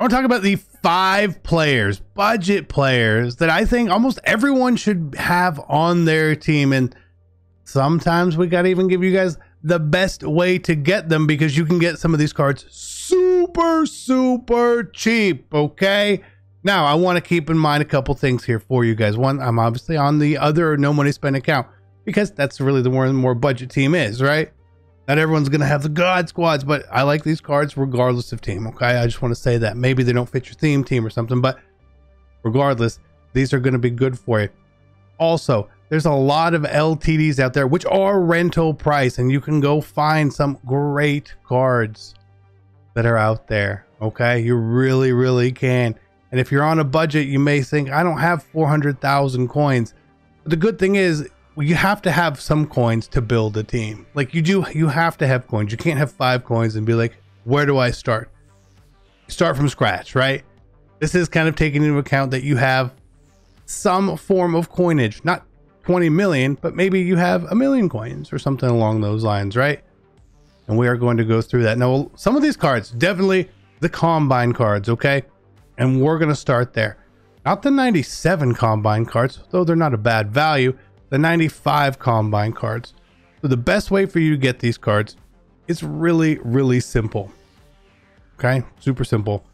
want to talk about the 5 players, budget players, that I think almost everyone should have on their team. And sometimes we got to even give you guys the best way to get them, because you can get some of these cards super cheap. Okay. Now, I want to keep in mind a couple things here for you guys. One, I'm obviously on the other no money spent account, because that's really the more budget team is, right? Not everyone's going to have the God squads, but I like these cards regardless of team. Okay. I just want to say that maybe they don't fit your theme team or something, but regardless, these are going to be good for you. Also, there's a lot of LTDs out there which are rental price, and you can go find some great cards that are out there. Okay, you really can. And if you're on a budget, you may think, I don't have 400,000 coins. But the good thing is, you have to have some coins to build a team. Like you have to have coins. You can't have 5 coins and be like, where do I start? Start from scratch, right? This is kind of taking into account that you have some form of coinage, not 20 million, but maybe you have 1 million coins or something along those lines, right? And we are going to go through that. Now, some of these cards, definitely the Combine cards, okay? And we're going to start there. Not the 97 Combine cards, though they're not a bad value. The 95 Combine cards. So the best way for you to get these cards is really simple. Okay? Super simple.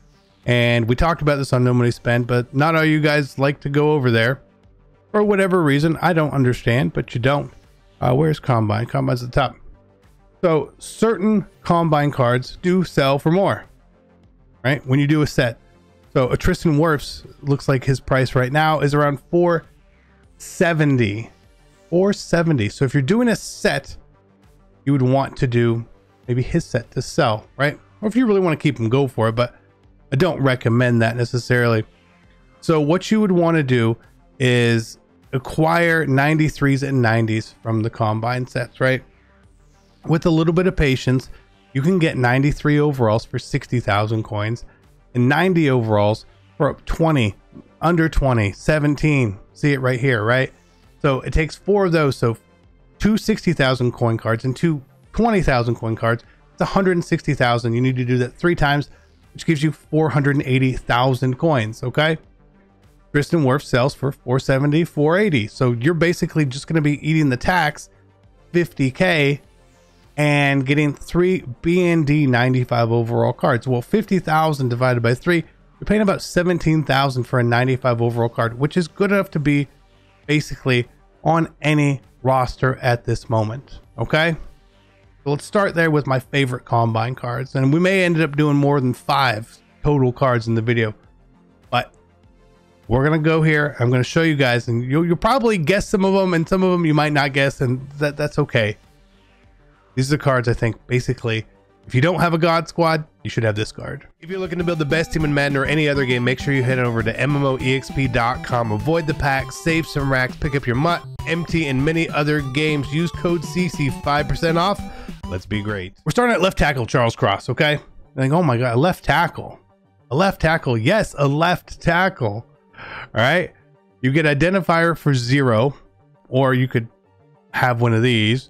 And we talked about this on No Money Spent, but not all you guys like to go over there. For whatever reason, I don't understand, but you don't. Where's Combine? Combine's at the top. So certain Combine cards do sell for more, right? When you do a set. So a Tristan Wirfs looks like his price right now is around 470. 470. So if you're doing a set, you would want to do maybe his set to sell, right? Or if you really want to keep him, go for it, but I don't recommend that necessarily. So what you would want to do is acquire 93s and 90s from the Combine sets, right? With a little bit of patience, you can get 93 overalls for 60,000 coins and 90 overalls for 20, under 20, 17. See it right here, right? So it takes 4 of those. So 2 60,000 coin cards and 2 20,000 coin cards. It's 160,000. You need to do that 3 times, which gives you 480,000 coins. Okay. Tristan Wirfs sells for 470, 480. So you're basically just going to be eating the tax, 50K, and getting 3 BND 95 overall cards. Well, 50,000 divided by 3, you're paying about 17,000 for a 95 overall card, which is good enough to be basically on any roster at this moment. Okay. So let's start there with my favorite Combine cards. And we may end up doing more than 5 total cards in the video, but we're going to go here. I'm going to show you guys, and you'll probably guess some of them, and some of them you might not guess, and that's okay. These are the cards I think basically, if you don't have a God squad, you should have this card. If you're looking to build the best team in Madden or any other game, make sure you head over to MMOExp.com. Avoid the packs, save some racks, pick up your MUT, MT, and many other games. Use code CC 5% off. Let's be great. We're starting at left tackle, Charles Cross, okay? I think, oh my God, a left tackle. A left tackle. Yes, a left tackle. All right. You get identifier for 0, or you could have one of these.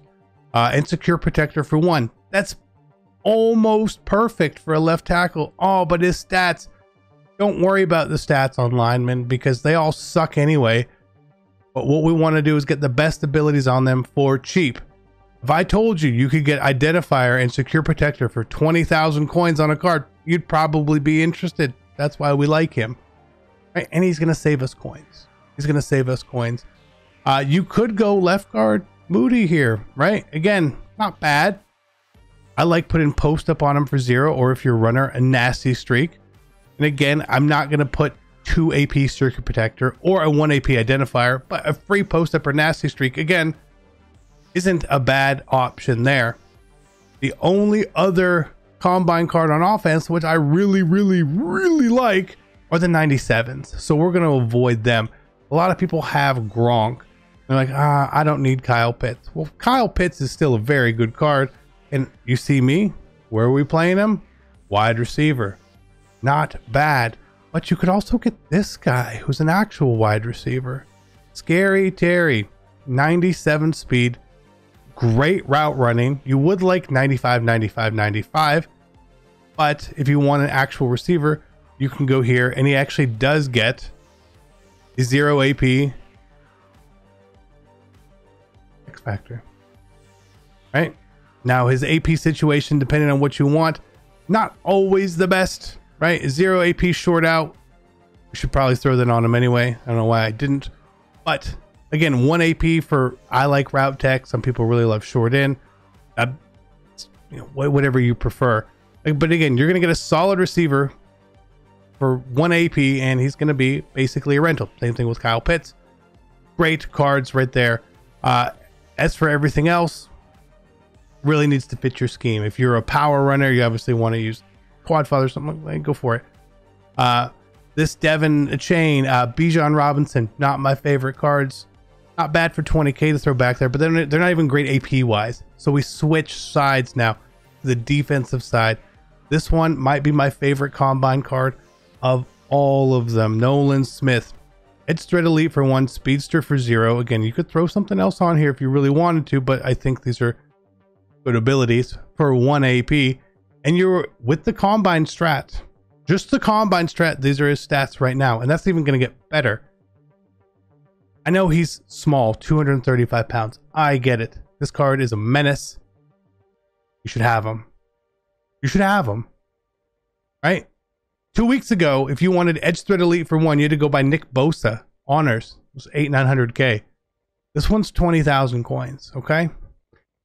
And secure protector for 1. That's almost perfect for a left tackle. Oh, but his stats, don't worry about the stats on linemen because they all suck anyway. But what we want to do is get the best abilities on them for cheap. If I told you you could get identifier and secure protector for 20,000 coins on a card, you'd probably be interested. That's why we like him. Right? And he's going to save us coins. He's going to save us coins. You could go left guard Moody here, right? Again, not bad. I like putting post up on him for 0, or if you're runner, a nasty streak. And again, I'm not going to put 2 AP circuit protector or a 1 AP identifier, but a free post up or nasty streak, again, isn't a bad option there. The only other Combine card on offense, which I really like, are the 97s. So we're going to avoid them. A lot of people have Gronk. They're like, I don't need Kyle Pitts. Well, Kyle Pitts is still a very good card. And you see me, where are we playing him? Wide receiver. Not bad. But you could also get this guy who's an actual wide receiver. Scary Terry, 97 speed, great route running. You would like 95, 95, 95. But if you want an actual receiver, you can go here, and he actually does get a 0 AP X Factor. Right? Now his AP situation, depending on what you want, not always the best, right? 0 AP short out. We should probably throw that on him anyway. I don't know why I didn't. But again, 1 AP for I like route tech. Some people really love short in. You know, whatever you prefer. But again, you're going to get a solid receiver for 1 AP, and he's going to be basically a rental. Same thing with Kyle Pitts. Great cards right there. As for everything else, really needs to fit your scheme. If you're a power runner, you obviously want to use Quad Father or something like that. Go for it. This Devin Chain, Bijan Robinson, not my favorite cards. Not bad for 20k to throw back there, but they're not even great AP wise. So we switch sides now to the defensive side. This one might be my favorite combine card of all of them. Nolan Smith, Edge Threat Elite for 1, Speedster for 0. Again, you could throw something else on here if you really wanted to, but I think these are good abilities for 1 AP. And you're with the combine strat. Just the combine strat, these are his stats right now, and that's even going to get better. I know he's small, 235 pounds. I get it. This card is a menace. You should have him. You should have him. Right? 2 weeks ago, if you wanted Edge Threat Elite for 1, you had to go buy Nick Bosa. Honors. It was 900k. This one's 20,000 coins. Okay?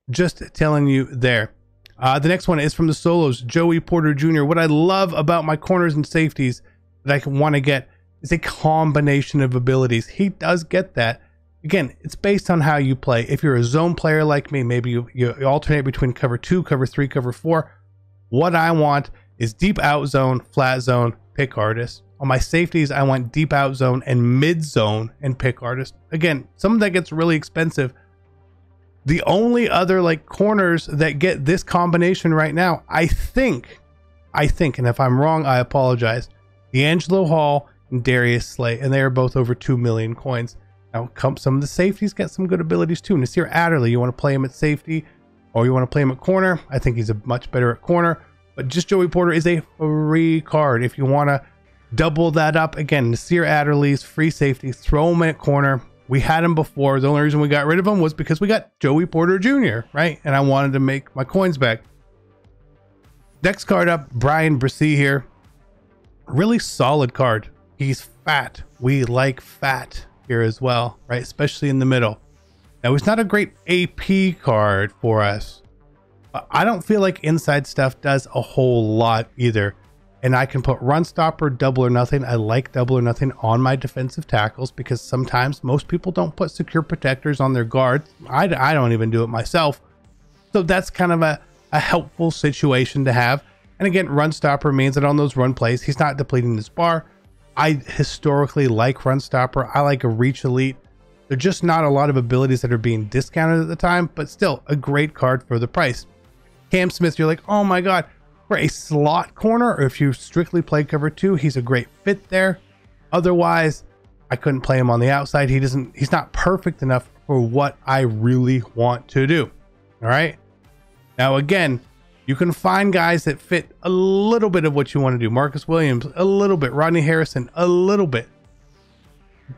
Just telling you there. The next one is from the solos, Joey Porter Jr. What I love about my corners and safeties that I want to get is a combination of abilities. He does get that. Again, it's based on how you play. If you're a zone player like me, maybe you alternate between cover 2, cover 3, cover 4. What I want is deep out zone, flat zone, pick artist. On my safeties, I want deep out zone and mid zone and pick artist. Again, some of that gets really expensive. The only other like corners that get this combination right now, I think, and if I'm wrong, I apologize, D'Angelo Hall and Darius Slay, and they are both over 2 million coins. Now, some of the safeties get some good abilities too. Nasir Adderley, you want to play him at safety, or you want to play him at corner. I think he's a much better at corner, but just Joey Porter is a free card. If you want to double that up, again, Nasir Adderley's free safety, throw him at corner. We had him before. The only reason we got rid of him was because we got Joey Porter Jr., right? And I wanted to make my coins back. Next card up, Brian Brissy here. Really solid card. He's fat. We like fat here as well, right? Especially in the middle. Now, he's not a great AP card for us, but I don't feel like inside stuff does a whole lot either. And I can put run stopper, double or nothing. I like double or nothing on my defensive tackles because sometimes most people don't put secure protectors on their guards. I don't even do it myself. So that's kind of a helpful situation to have. And again, run stopper means that on those run plays, he's not depleting his bar. I historically like run stopper. I like a reach elite. They're just not a lot of abilities that are being discounted at the time, but still a great card for the price. Cam Smith, you're like, oh my God, for a slot corner, or if you strictly play cover 2, he's a great fit there. Otherwise, I couldn't play him on the outside. He's not perfect enough for what I really want to do. All right. Now, again, you can find guys that fit a little bit of what you want to do. Marcus Williams, a little bit. Rodney Harrison, a little bit.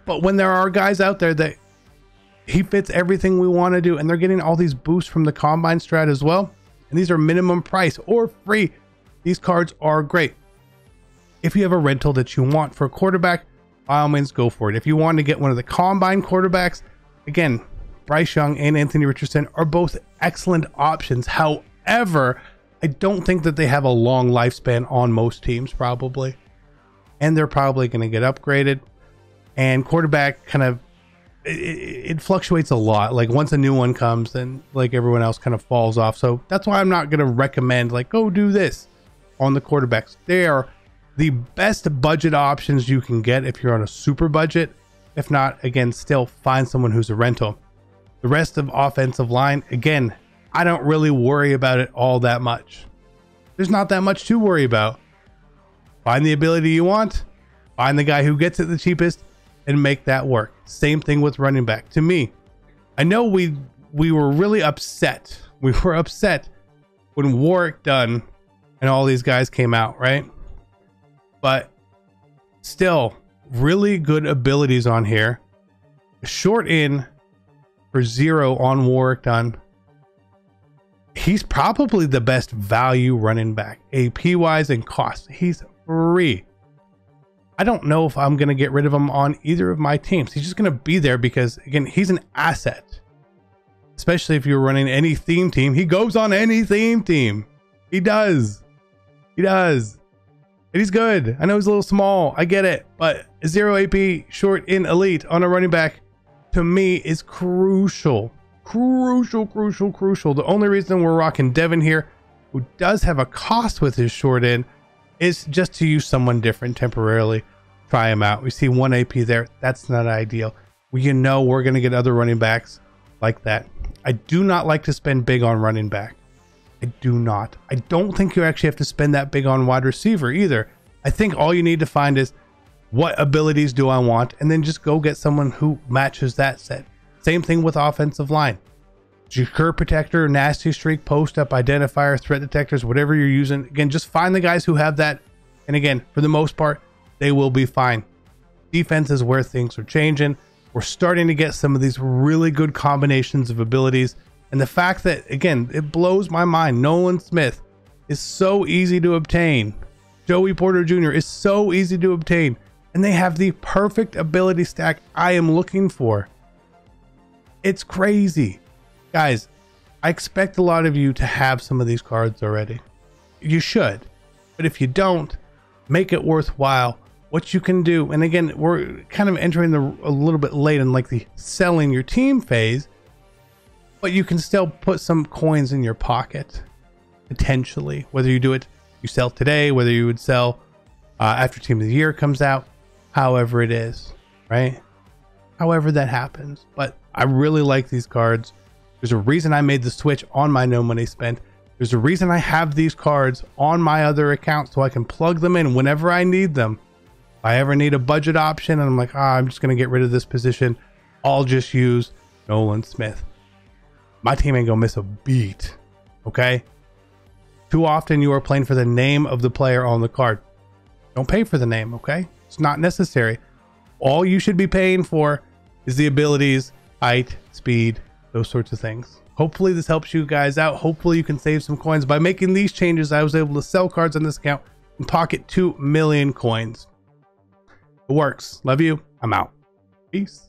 But when there are guys out there that he fits everything we want to do, and they're getting all these boosts from the combine strat as well, and these are minimum price or free, these cards are great. If you have a rental that you want for a quarterback, by all means go for it. If you want to get one of the combine quarterbacks, again, Bryce Young and Anthony Richardson are both excellent options. However, I don't think that they have a long lifespan on most teams probably, and they're probably going to get upgraded. And quarterback kind of, it fluctuates a lot. Like once a new one comes, then like everyone else kind of falls off. So that's why I'm not going to recommend like, go do this on the quarterbacks. They are the best budget options you can get if you're on a super budget. If not, again, still find someone who's a rental. The rest of offensive line, again, I don't really worry about it all that much. There's not that much to worry about. Find the ability you want, find the guy who gets it the cheapest, and make that work. Same thing with running back. To me, I know we were really upset. We were upset when Warwick Dunn and all these guys came out, right? But Still, really good abilities on here. Short in for 0 on Warwick Dunn. He's probably the best value running back, AP wise and cost. He's free. I don't know if I'm going to get rid of him on either of my teams. He's just going to be there because, again, he's an asset. Especially if you're running any theme team. He goes on any theme team. He does. He does. And he's good. I know he's a little small. I get it. But 0 AP, short in elite on a running back, to me, is crucial. Crucial. The only reason we're rocking Devin here, who does have a cost with his short in, is just to use someone different temporarily. Try him out. We see 1 AP there. That's not ideal. You know we're going to get other running backs like that. I do not like to spend big on running back. I do not. I don't think you actually have to spend that big on wide receiver either. I think all you need to find is what abilities do I want, and then just go get someone who matches that set. Same thing with offensive line. Secure protector, nasty streak, post up, identifier, threat detectors, whatever you're using. Again, just find the guys who have that. And again, for the most part, they will be fine. Defense is where things are changing. We're starting to get some of these really good combinations of abilities. And the fact that, again, it blows my mind. Nolan Smith is so easy to obtain. Joey Porter Jr. is so easy to obtain. And they have the perfect ability stack I am looking for. It's crazy. Guys, I expect a lot of you to have some of these cards already. You should. But if you don't, make it worthwhile. What you can do, and again, we're kind of entering a little bit late in like the selling your team phase, but you can still put some coins in your pocket, potentially. Whether you do it, you sell today, whether you would sell after Team of the Year comes out, however it is, right? However that happens. But I really like these cards. There's a reason I made the switch on my no money spent. There's a reason I have these cards on my other account so I can plug them in whenever I need them. If I ever need a budget option and I'm like, I'm just going to get rid of this position, I'll just use Nolan Smith. My team ain't going to miss a beat. Okay? Too often you are playing for the name of the player on the card. Don't pay for the name, okay? It's not necessary. All you should be paying for is the abilities, height, speed, those sorts of things. Hopefully this helps you guys out. Hopefully you can save some coins. By making these changes, I was able to sell cards on this account and pocket 2 million coins. It works. Love you. I'm out. Peace.